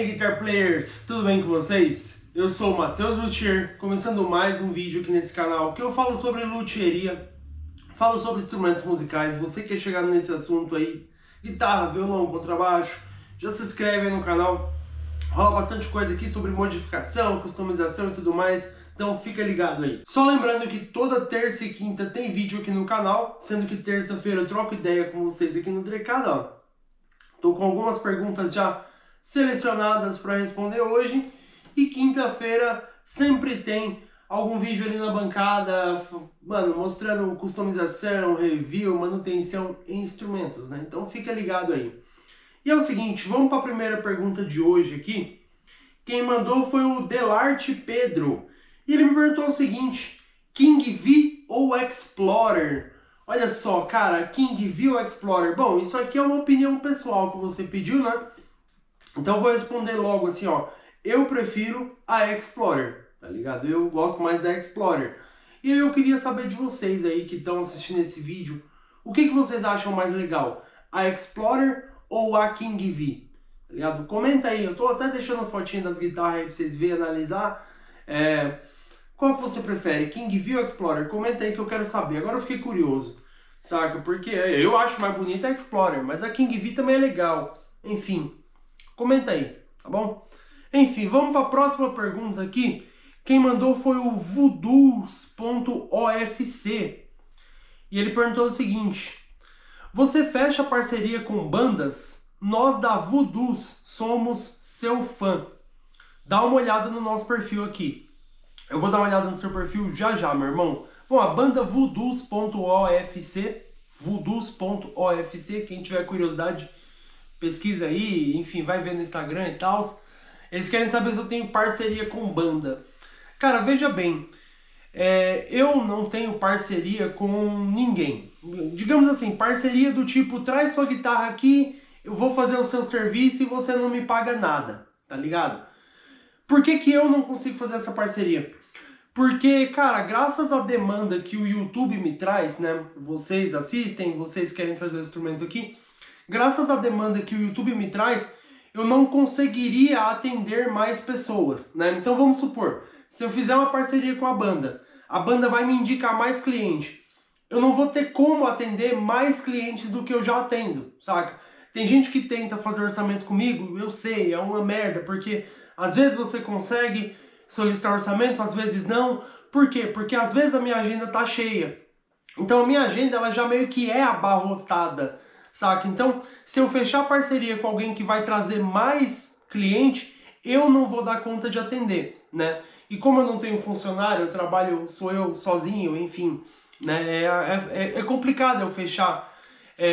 aí, Guitar Players, tudo bem com vocês? Eu sou o Matheus Luthier, começando mais um vídeo aqui nesse canal que eu falo sobre luthieria, falo sobre instrumentos musicais. Você que quer chegar nesse assunto aí, guitarra, violão, contrabaixo, já se inscreve aí no canal. Rola bastante coisa aqui sobre modificação, customização e tudo mais, então fica ligado aí. Só lembrando que toda terça e quinta tem vídeo aqui no canal, sendo que terça-feira eu troco ideia com vocês aqui no Drecada, ó. Tô com algumas perguntas já selecionadas para responder hoje, e quinta-feira sempre tem algum vídeo ali na bancada, mano, mostrando customização, review, manutenção em instrumentos, né? Então fica ligado aí. E é o seguinte, vamos para a primeira pergunta de hoje aqui. Quem mandou foi o Delarte Pedro. E ele me perguntou o seguinte: King V ou Explorer? Olha só, cara, King V ou Explorer? Bom, isso aqui é uma opinião pessoal que você pediu, né? Então eu vou responder logo assim, ó. Eu prefiro a Explorer, tá ligado? Eu gosto mais da Explorer. E aí eu queria saber de vocês aí que estão assistindo esse vídeo, o que vocês acham mais legal? A Explorer ou a King V? Tá ligado? Comenta aí, eu tô até deixando fotinha das guitarras aí pra vocês verem, analisar. Qual que você prefere, King V ou Explorer? Comenta aí que eu quero saber. Agora eu fiquei curioso, saca? Porque eu acho mais bonita a Explorer, mas a King V também é legal. Enfim, comenta aí, tá bom? Enfim, vamos para a próxima pergunta aqui. Quem mandou foi o Voodoos.ofc. E ele perguntou o seguinte: você fecha parceria com bandas? Nós da Voodoos somos seu fã. Dá uma olhada no nosso perfil aqui. Eu vou dar uma olhada no seu perfil já já, meu irmão. Bom, a banda Voodoos.ofc, Voodoos.ofc, quem tiver curiosidade, pesquisa aí, enfim, vai ver no Instagram e tal. Eles querem saber se eu tenho parceria com banda. Cara, veja bem, eu não tenho parceria com ninguém. Digamos assim, parceria do tipo, traz sua guitarra aqui, eu vou fazer o seu serviço e você não me paga nada, tá ligado? Por que que eu não consigo fazer essa parceria? Porque, cara, graças à demanda que o YouTube me traz, né? Vocês assistem, vocês querem trazer o instrumento aqui. Graças à demanda que o YouTube me traz, eu não conseguiria atender mais pessoas, né? Então vamos supor, se eu fizer uma parceria com a banda vai me indicar mais cliente. Eu não vou ter como atender mais clientes do que eu já atendo, saca? Tem gente que tenta fazer orçamento comigo, eu sei, é uma merda, porque às vezes você consegue solicitar orçamento, às vezes não. Por quê? Porque às vezes a minha agenda tá cheia. Então a minha agenda ela já meio que é abarrotada, saca? Então, se eu fechar parceria com alguém que vai trazer mais cliente, eu não vou dar conta de atender, né? E como eu não tenho funcionário, sou eu sozinho, enfim, né? É complicado eu fechar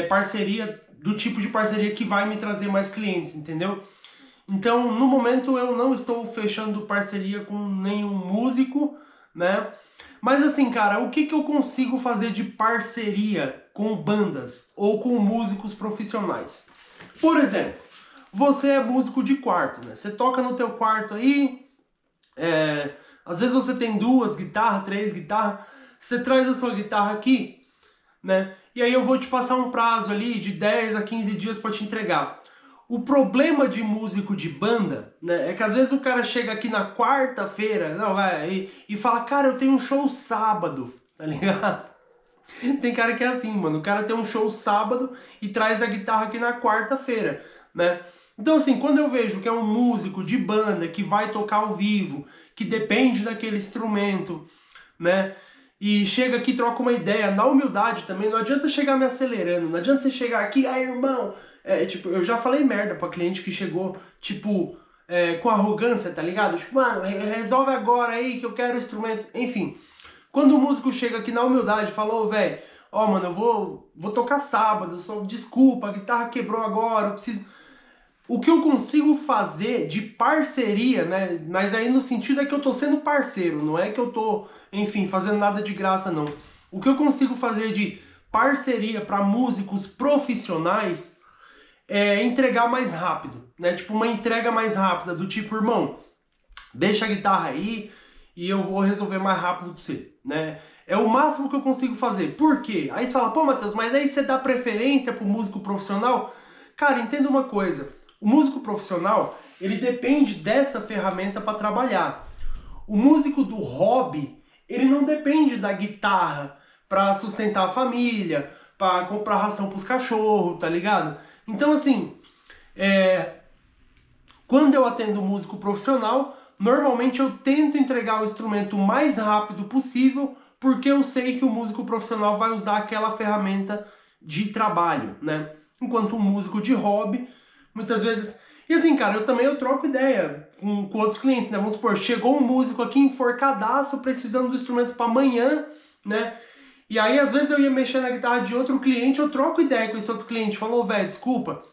parceria do tipo de parceria que vai me trazer mais clientes, entendeu? Então, no momento, eu não estou fechando parceria com nenhum músico, né? Mas assim, cara, o que eu consigo fazer de parceria com bandas ou com músicos profissionais? Por exemplo, você é músico de quarto, né? Você toca no teu quarto aí, às vezes você tem 2 guitarras, 3 guitarras, você traz a sua guitarra aqui, né? E aí eu vou te passar um prazo ali de 10 a 15 dias para te entregar. O problema de músico de banda, né, é que às vezes o cara chega aqui na quarta-feira, e fala, cara, eu tenho um show sábado, tá ligado? Tem cara que é assim, mano, o cara tem um show sábado e traz a guitarra aqui na quarta-feira, né? Então assim, quando eu vejo que é um músico de banda que vai tocar ao vivo, que depende daquele instrumento, né? E chega aqui, troca uma ideia, na humildade também, não adianta chegar me acelerando, não adianta você chegar aqui, irmão, tipo, eu já falei merda pra cliente que chegou, tipo, com arrogância, tá ligado? Tipo, mano, resolve agora aí que eu quero o instrumento, enfim. Quando o músico chega aqui na humildade e fala, velho, mano, eu vou tocar sábado, desculpa, a guitarra quebrou agora, eu preciso... O que eu consigo fazer de parceria, né? Mas aí no sentido é que eu tô sendo parceiro, não é que eu tô, enfim, fazendo nada de graça, não. O que eu consigo fazer de parceria para músicos profissionais é entregar mais rápido, né? Tipo, uma entrega mais rápida, do tipo, irmão, deixa a guitarra aí e eu vou resolver mais rápido pra você, né? É o máximo que eu consigo fazer. Por quê? Aí você fala, pô, Matheus, mas aí você dá preferência pro músico profissional? Cara, entenda uma coisa. O músico profissional, ele depende dessa ferramenta para trabalhar. O músico do hobby, ele não depende da guitarra para sustentar a família, para comprar ração para os cachorros, tá ligado? Então, assim, quando eu atendo músico profissional, normalmente eu tento entregar o instrumento o mais rápido possível, porque eu sei que o músico profissional vai usar aquela ferramenta de trabalho, né? Enquanto um músico de hobby, muitas vezes... E assim, cara, eu troco ideia com outros clientes, né? Vamos supor, chegou um músico aqui enforcadaço, precisando do instrumento para amanhã, né? E aí, às vezes, eu ia mexer na guitarra de outro cliente, eu troco ideia com esse outro cliente. Falou, velho, desculpa,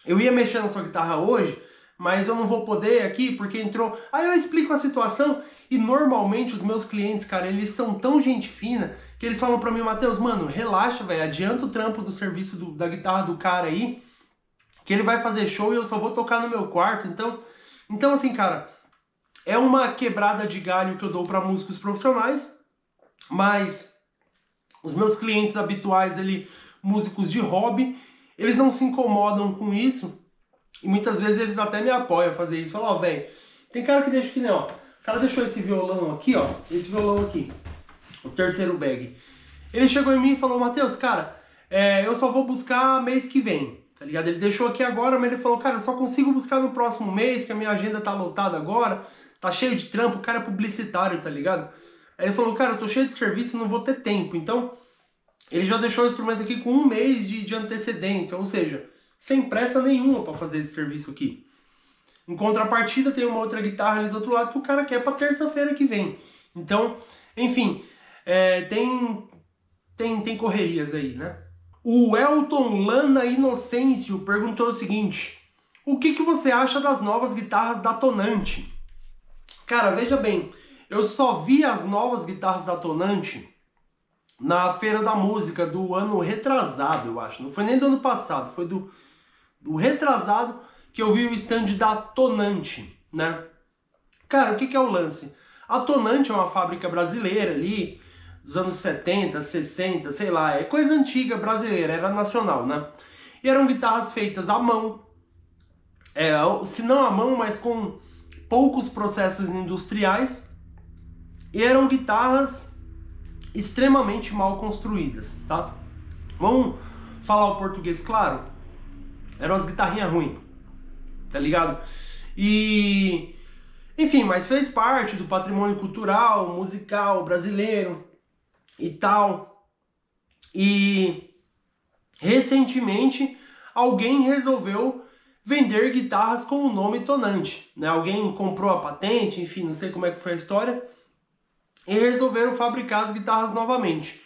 eu ia mexer na sua guitarra hoje, mas eu não vou poder aqui porque entrou... Aí eu explico a situação e normalmente os meus clientes, cara, eles são tão gente fina que eles falam pra mim, Matheus, mano, relaxa, velho, adianta o trampo do serviço da guitarra do cara aí, que ele vai fazer show e eu só vou tocar no meu quarto. Então assim, cara, é uma quebrada de galho que eu dou pra músicos profissionais, mas os meus clientes habituais ali, músicos de hobby, eles não se incomodam com isso. E muitas vezes eles até me apoiam a fazer isso. Falam, ó, velho, tem cara que deixa que nem, ó. O cara deixou esse violão aqui, ó. Esse violão aqui. O terceiro bag. Ele chegou em mim e falou, Matheus, cara, eu só vou buscar mês que vem. Tá ligado? Ele deixou aqui agora, mas ele falou, cara, eu só consigo buscar no próximo mês, que a minha agenda tá lotada agora. Tá cheio de trampo, o cara é publicitário, tá ligado? Aí ele falou, cara, eu tô cheio de serviço, não vou ter tempo. Então, ele já deixou o instrumento aqui com 1 mês de antecedência. Ou seja... sem pressa nenhuma para fazer esse serviço aqui. Em contrapartida, tem uma outra guitarra ali do outro lado que o cara quer para terça-feira que vem. Então, enfim, tem correrias aí, né? O Elton Lana Inocêncio perguntou o seguinte: o que você acha das novas guitarras da Tonante? Cara, veja bem, eu só vi as novas guitarras da Tonante na Feira da Música do ano retrasado, eu acho. Não foi nem do ano passado, foi do retrasado que eu vi o stand da Tonante, né? Cara, o que é o lance? A Tonante é uma fábrica brasileira ali, dos anos 70, 60, sei lá, é coisa antiga brasileira, era nacional, né? E eram guitarras feitas à mão, se não à mão, mas com poucos processos industriais, e eram guitarras extremamente mal construídas, tá? Vamos falar o português claro? Eram as guitarrinhas ruins, tá ligado? E... enfim, mas fez parte do patrimônio cultural, musical brasileiro e tal. E recentemente alguém resolveu vender guitarras com o nome Tonante, né? Alguém comprou a patente, enfim, não sei como é que foi a história, e resolveram fabricar as guitarras novamente.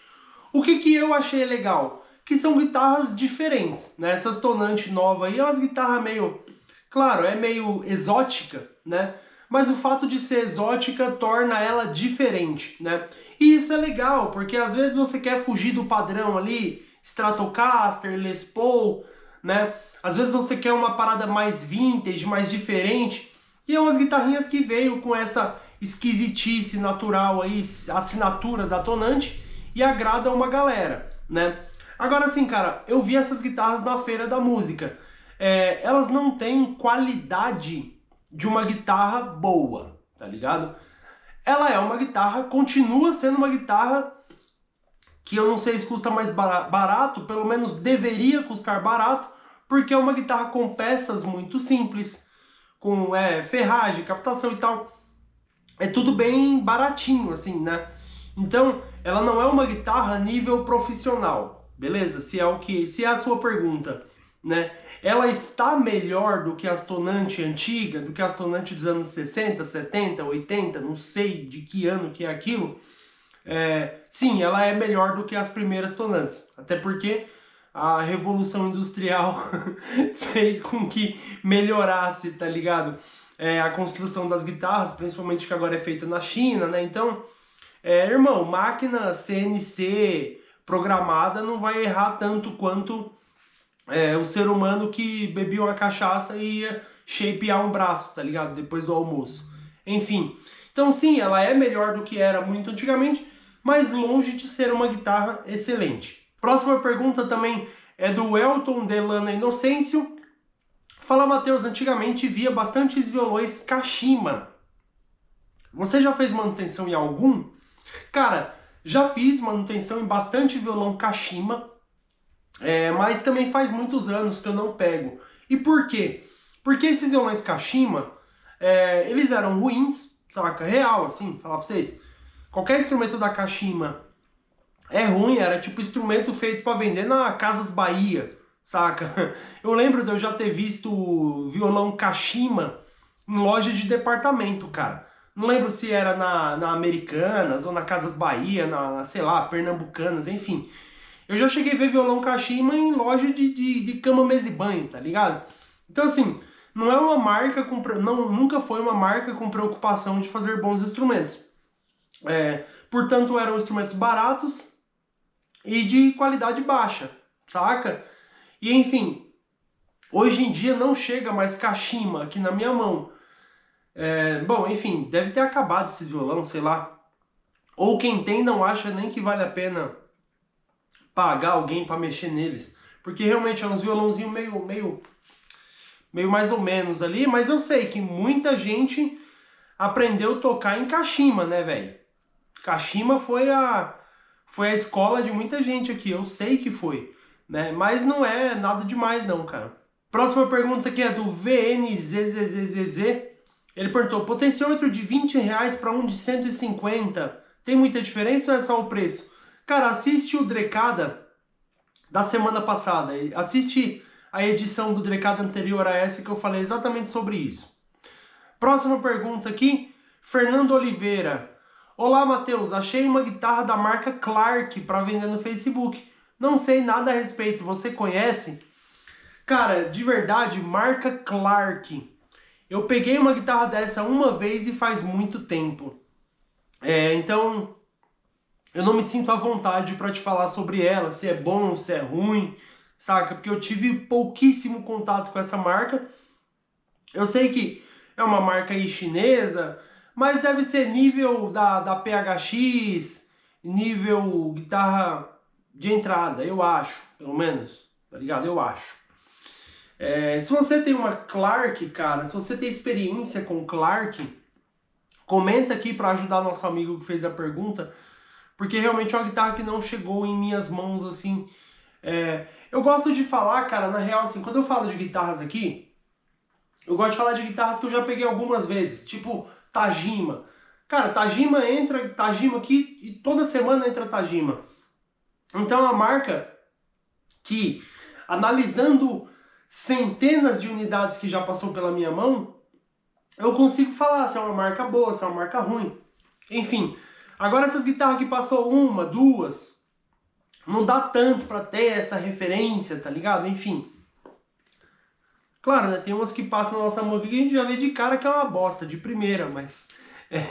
O que eu achei legal? Que são guitarras diferentes, né? Essas Tonante nova aí é umas guitarras meio... claro, é meio exótica, né? Mas o fato de ser exótica torna ela diferente, né? E isso é legal, porque às vezes você quer fugir do padrão ali, Stratocaster, Les Paul, né? Às vezes você quer uma parada mais vintage, mais diferente, e é umas guitarrinhas que veio com essa esquisitice natural aí, assinatura da Tonante, e agrada uma galera, né? Agora sim, cara, eu vi essas guitarras na Feira da Música. Elas não têm qualidade de uma guitarra boa, tá ligado? Ela é uma guitarra, continua sendo uma guitarra que eu não sei se custa mais barato, pelo menos deveria custar barato, porque é uma guitarra com peças muito simples, com ferragem, captação e tal. É tudo bem baratinho, assim, né? Então, ela não é uma guitarra nível profissional, beleza? Se é a sua pergunta, né? Ela está melhor do que as Tonante antiga, do que as Tonante dos anos 60, 70, 80, não sei de que ano que é aquilo. Sim, ela é melhor do que as primeiras Tonantes, até porque a Revolução Industrial fez com que melhorasse, tá ligado? A construção das guitarras, principalmente que agora é feita na China, né? Então, irmão, máquina CNC programada não vai errar tanto quanto o ser humano que bebia uma cachaça e ia shapear um braço, tá ligado? Depois do almoço. Enfim, então sim, ela é melhor do que era muito antigamente, mas longe de ser uma guitarra excelente. Próxima pergunta também é do Elton Delana Inocêncio. Fala, Matheus, antigamente via bastantes violões Kashima. Você já fez manutenção em algum? Cara, já fiz manutenção em bastante violão Kashima, mas também faz muitos anos que eu não pego. E por quê? Porque esses violões Kashima, eles eram ruins, saca? Real, assim, falar pra vocês. Qualquer instrumento da Kashima é ruim, era tipo instrumento feito para vender na Casas Bahia, saca? Eu lembro de eu já ter visto violão Kashima em loja de departamento, cara. Não lembro se era na Americanas ou na Casas Bahia, sei lá, Pernambucanas, enfim. Eu já cheguei a ver violão Kashima em loja de cama, mesa e banho, tá ligado? Então assim, não é uma marca nunca foi uma marca com preocupação de fazer bons instrumentos. Portanto, eram instrumentos baratos e de qualidade baixa, saca? E enfim, hoje em dia não chega mais Kashima aqui na minha mão. Bom, enfim, deve ter acabado esses violão, sei lá. Ou quem tem não acha nem que vale a pena pagar alguém para mexer neles. Porque realmente é uns violãozinhos meio mais ou menos ali, mas eu sei que muita gente aprendeu a tocar em Kashima, né, velho? Kashima foi a escola de muita gente aqui, eu sei que foi, né? Mas não é nada demais não, cara. Próxima pergunta aqui é do VNZZZZ. Ele perguntou, potenciômetro de R$20 para um de 150, tem muita diferença ou é só o preço? Cara, assiste o Drecada da semana passada, assiste a edição do Drecada anterior a essa que eu falei exatamente sobre isso. Próxima pergunta aqui, Fernando Oliveira. Olá, Matheus, achei uma guitarra da marca Clark para vender no Facebook. Não sei nada a respeito, você conhece? Cara, de verdade, marca Clark. Eu peguei uma guitarra dessa uma vez e faz muito tempo. Então, eu não me sinto à vontade para te falar sobre ela, se é bom, se é ruim, saca? Porque eu tive pouquíssimo contato com essa marca. Eu sei que é uma marca aí chinesa, mas deve ser nível da PHX, nível guitarra de entrada, eu acho, pelo menos, tá ligado? Eu acho. Se você tem uma Clark, cara, se você tem experiência com Clark, comenta aqui para ajudar nosso amigo que fez a pergunta, porque realmente é uma guitarra que não chegou em minhas mãos, assim. Eu gosto de falar, cara, na real, assim, quando eu falo de guitarras aqui, eu gosto de falar de guitarras que eu já peguei algumas vezes, tipo Tajima. Cara, Tajima entra, Tajima aqui, e toda semana entra Tajima. Então é uma marca que, analisando centenas de unidades que já passou pela minha mão, eu consigo falar se é uma marca boa, se é uma marca ruim. Enfim, agora essas guitarras que passou uma, duas, não dá tanto pra ter essa referência, tá ligado? Enfim. Claro, né, tem umas que passam na nossa mão que a gente já vê de cara que é uma bosta, de primeira, mas...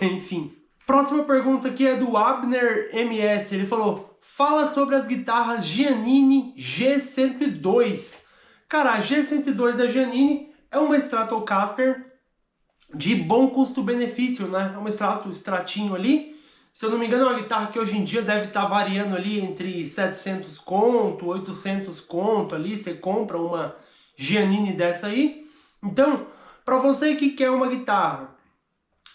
enfim. Próxima pergunta aqui é do Abner MS, ele falou, fala sobre as guitarras Giannini G102. Cara, a G102 da Giannini é uma Stratocaster de bom custo-benefício, né? É um extratinho ali. Se eu não me engano, é uma guitarra que hoje em dia deve estar variando ali entre 700 conto, 800 conto ali. Você compra uma Giannini dessa aí. Então, para você que quer uma guitarra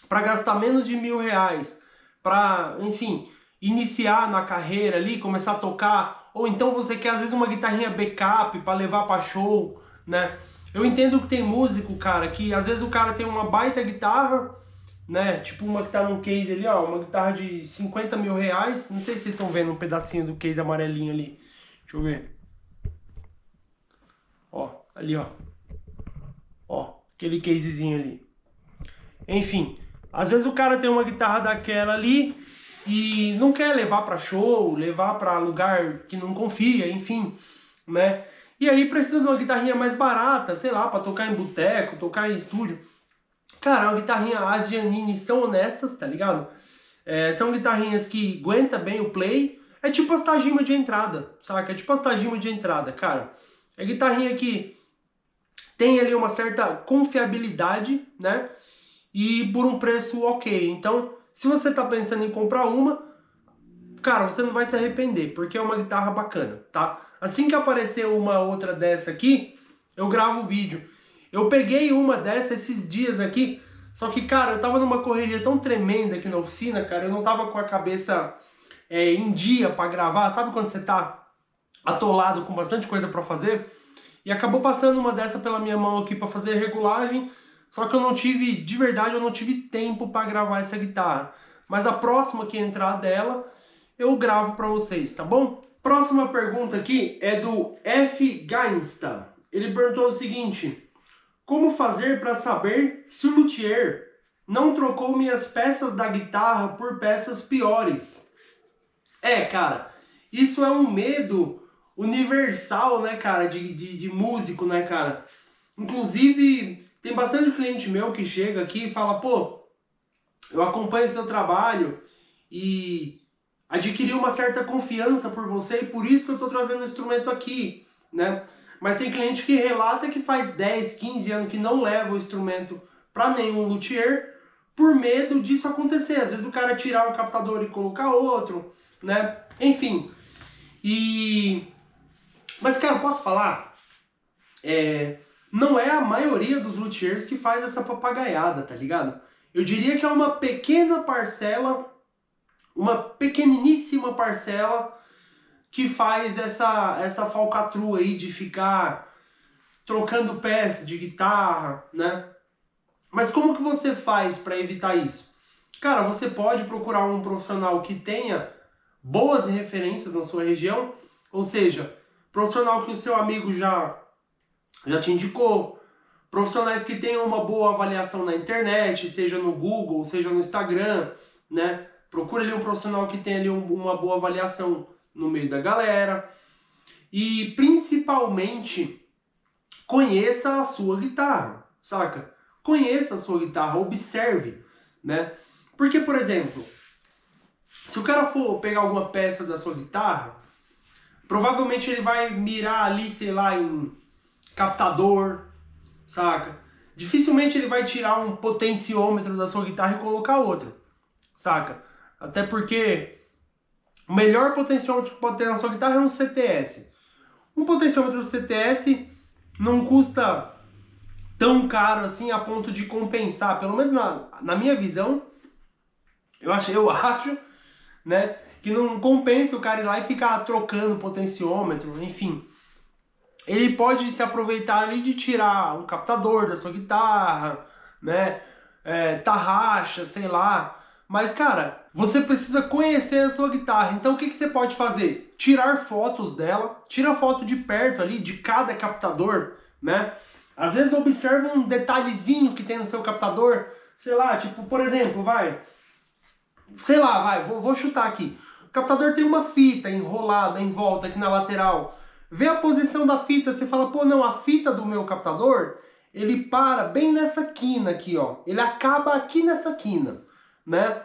para gastar menos de R$1.000, para, enfim, iniciar na carreira ali, começar a tocar, ou então você quer às vezes uma guitarrinha backup para levar para show, né? Eu entendo que tem músico, cara, que às vezes o cara tem uma baita guitarra, né? Tipo uma que tá num case ali, ó, uma guitarra de R$50.000. Não sei se vocês estão vendo um pedacinho do case amarelinho ali. Deixa eu ver. Ó, ali, ó. Ó, aquele casezinho ali. Enfim, às vezes o cara tem uma guitarra daquela ali e não quer levar pra show, levar pra lugar que não confia, enfim, né? E aí precisa de uma guitarrinha mais barata, sei lá, pra tocar em boteco, tocar em estúdio. Cara, uma guitarrinha, as Giannini são honestas, tá ligado? São guitarrinhas que aguentam bem o play. É tipo as Tajima de entrada, saca? É tipo as Tajima de entrada, cara. É guitarrinha que tem ali uma certa confiabilidade, né? E por um preço ok. Então, se você tá pensando em comprar uma, cara, você não vai se arrepender, porque é uma guitarra bacana, tá? Assim que aparecer uma outra dessa aqui, eu gravo o vídeo. Eu peguei uma dessas esses dias aqui, só que, cara, eu tava numa correria tão tremenda aqui na oficina, cara, eu não tava com a cabeça em dia pra gravar. Sabe quando você tá atolado com bastante coisa pra fazer? E acabou passando uma dessa pela minha mão aqui pra fazer regulagem, só que eu não tive, de verdade, eu não tive tempo pra gravar essa guitarra. Mas a próxima que entrar dela, eu gravo pra vocês, tá bom? Próxima pergunta aqui é do F. Gainsta. Ele perguntou o seguinte: como fazer para saber se o luthier não trocou minhas peças da guitarra por peças piores? Cara, isso é um medo universal, né, cara, de músico, né, cara? Inclusive, tem bastante cliente meu que chega aqui e fala, pô, eu acompanho seu trabalho e adquiri uma certa confiança por você e por isso que eu tô trazendo o instrumento aqui, né? Mas tem cliente que relata que faz 10, 15 anos que não leva o instrumento para nenhum luthier por medo disso acontecer. Às vezes o cara tirar um captador e colocar outro, né? Enfim. Mas, cara, posso falar? Não é a maioria dos luthiers que faz essa papagaiada, tá ligado? Eu diria que é uma pequena parcela, uma pequeniníssima parcela que faz essa falcatrua aí de ficar trocando peça de guitarra, né? Mas como que você faz para evitar isso? Cara, você pode procurar um profissional que tenha boas referências na sua região, ou seja, profissional que o seu amigo já te indicou, profissionais que tenham uma boa avaliação na internet, seja no Google, seja no Instagram, né? Procura ali um profissional que tenha ali uma boa avaliação no meio da galera. E principalmente, conheça a sua guitarra, saca? Conheça a sua guitarra, observe, né? Porque, por exemplo, se o cara for pegar alguma peça da sua guitarra, provavelmente ele vai mirar ali, sei lá, em captador, saca? Dificilmente ele vai tirar um potenciômetro da sua guitarra e colocar outro, saca? Até porque o melhor potenciômetro que pode ter na sua guitarra é um CTS. Um potenciômetro CTS não custa tão caro assim a ponto de compensar, pelo menos na minha visão, eu acho, né, que não compensa o cara ir lá e ficar trocando potenciômetro, enfim. Ele pode se aproveitar ali de tirar um captador da sua guitarra, né, tarraxa, sei lá. Mas, cara, você precisa conhecer a sua guitarra. Então, o que você pode fazer? Tirar fotos dela, tira foto de perto ali, de cada captador, né? Às vezes observa um detalhezinho que tem no seu captador, sei lá, tipo, por exemplo, vou chutar aqui. O captador tem uma fita enrolada em volta aqui na lateral. Vê a posição da fita, você fala, pô, não, a fita do meu captador, ele para bem nessa quina aqui, ó. Ele acaba aqui nessa quina, né?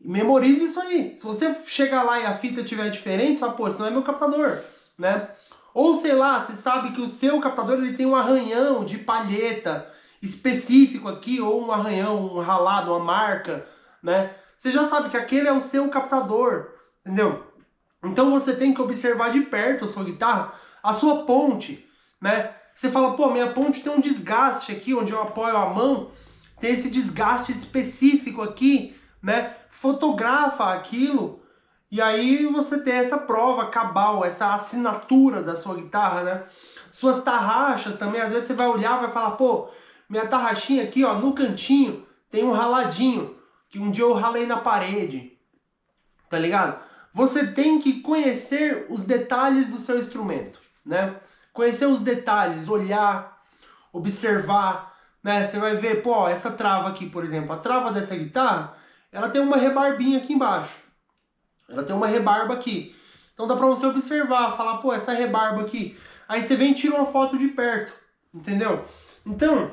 Memorize isso aí. Se você chegar lá e a fita estiver diferente, você fala, pô, isso não é meu captador, né? Ou, sei lá, você sabe que o seu captador ele tem um arranhão de palheta específico aqui, ou um arranhão, um ralado, uma marca, né? Você já sabe que aquele é o seu captador, entendeu? Então você tem que observar de perto a sua guitarra, a sua ponte, né? Você fala, pô, minha ponte tem um desgaste aqui, onde eu apoio a mão, tem esse desgaste específico aqui, né? Fotografa aquilo, e aí você tem essa prova cabal, essa assinatura da sua guitarra, né? Suas tarraxas também, às vezes você vai olhar e vai falar, pô, minha tarraxinha aqui, ó, no cantinho, tem um raladinho, que um dia eu ralei na parede, tá ligado? Você tem que conhecer os detalhes do seu instrumento, né? Conhecer os detalhes, olhar, observar, né? Você vai ver, pô, essa trava aqui, por exemplo, a trava dessa guitarra, ela tem uma rebarbinha aqui embaixo. Ela tem uma rebarba aqui. Então dá pra você observar, falar, pô, essa rebarba aqui. Aí você vem e tira uma foto de perto, entendeu? Então,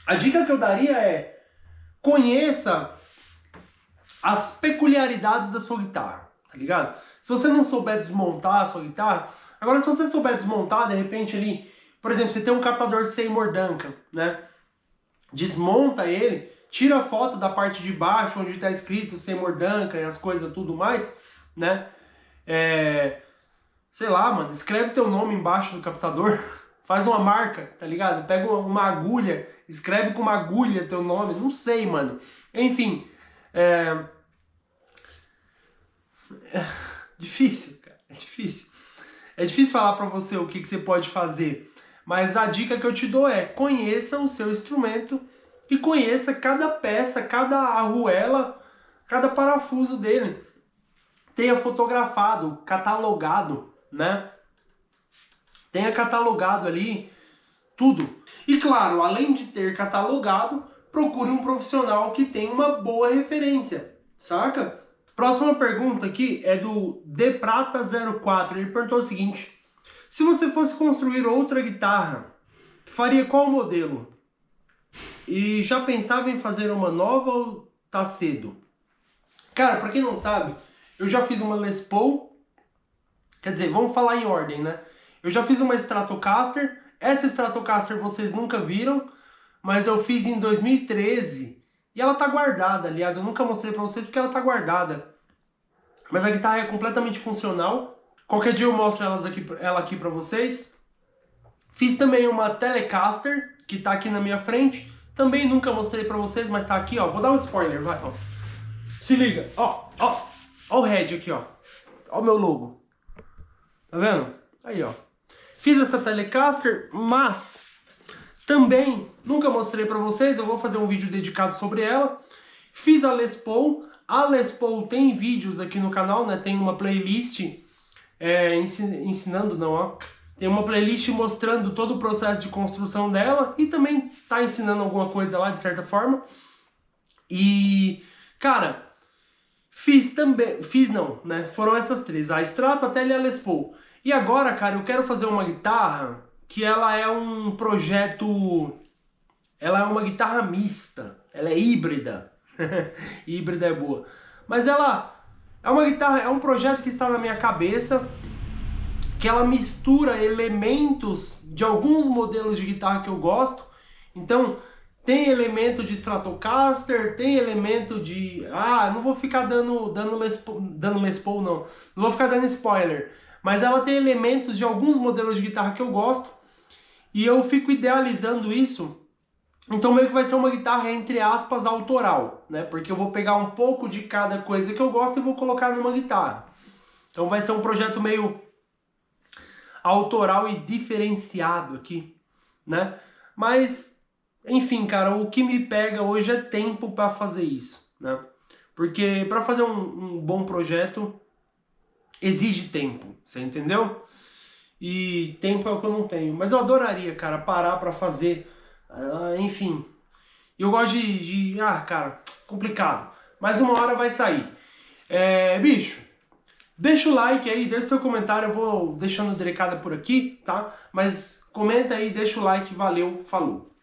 a dica que eu daria é, conheça as peculiaridades da sua guitarra, tá ligado? Se você não souber desmontar a sua guitarra, agora se você souber desmontar, de repente ali, por exemplo, você tem um captador Seymour Duncan, né? Desmonta ele, tira a foto da parte de baixo, onde está escrito Seymour Duncan e as coisas tudo mais, né? Sei lá, mano, escreve teu nome embaixo do captador, faz uma marca, tá ligado? Pega uma agulha, escreve com uma agulha teu nome, não sei, mano. Enfim, difícil, cara, é difícil. É difícil falar pra você o que você pode fazer, mas a dica que eu te dou é: conheça o seu instrumento e conheça cada peça, cada arruela, cada parafuso dele. Tenha fotografado, catalogado, né? Tenha catalogado ali tudo. E claro, além de ter catalogado, procure um profissional que tenha uma boa referência, saca? Próxima pergunta aqui é do Deprata04. Ele perguntou o seguinte: se você fosse construir outra guitarra, faria qual modelo? E já pensava em fazer uma nova ou tá cedo? Cara, pra quem não sabe, eu já fiz uma Les Paul. Quer dizer, vamos falar em ordem, né? Eu já fiz uma Stratocaster. Essa Stratocaster vocês nunca viram, mas eu fiz em 2013 e ela tá guardada. Aliás, eu nunca mostrei pra vocês porque ela tá guardada. Mas a guitarra é completamente funcional. Qualquer dia eu mostro ela aqui pra vocês. Fiz também uma Telecaster, que tá aqui na minha frente. Também nunca mostrei pra vocês, mas tá aqui, ó. Vou dar um spoiler, vai, ó. Se liga, ó, ó. Ó o head aqui, ó. Ó o meu logo. Tá vendo? Aí, ó. Fiz essa Telecaster, mas também nunca mostrei pra vocês. Eu vou fazer um vídeo dedicado sobre ela. Fiz a Les Paul. A Les Paul tem vídeos aqui no canal, né? Tem uma playlist ensinando, não, ó. Tem uma playlist mostrando todo o processo de construção dela e também tá ensinando alguma coisa lá, de certa forma. E, cara, né? Foram essas três, a Strato, a Tele e a Les Paul. E agora, cara, eu quero fazer uma guitarra que ela é um projeto... Ela é uma guitarra mista, ela é híbrida. Híbrida é boa. Mas ela é uma guitarra, é um projeto que está na minha cabeça, que ela mistura elementos de alguns modelos de guitarra que eu gosto. Então, tem elemento de Stratocaster, tem elemento de... Ah, não vou ficar dando Les Paul, não. Não vou ficar dando spoiler. Mas ela tem elementos de alguns modelos de guitarra que eu gosto. E eu fico idealizando isso. Então meio que vai ser uma guitarra, entre aspas, autoral, né? Porque eu vou pegar um pouco de cada coisa que eu gosto e vou colocar numa guitarra. Então vai ser um projeto meio autoral e diferenciado aqui, né? Mas, enfim, cara, o que me pega hoje é tempo para fazer isso, né? Porque para fazer um bom projeto exige tempo, você entendeu? E tempo é o que eu não tenho. Mas eu adoraria, cara, parar para fazer... enfim, eu gosto Ah, cara, complicado. Mas uma hora vai sair. Bicho, deixa o like aí, deixa seu comentário. Eu vou deixando derecada por aqui, tá? Mas comenta aí, deixa o like, valeu, falou.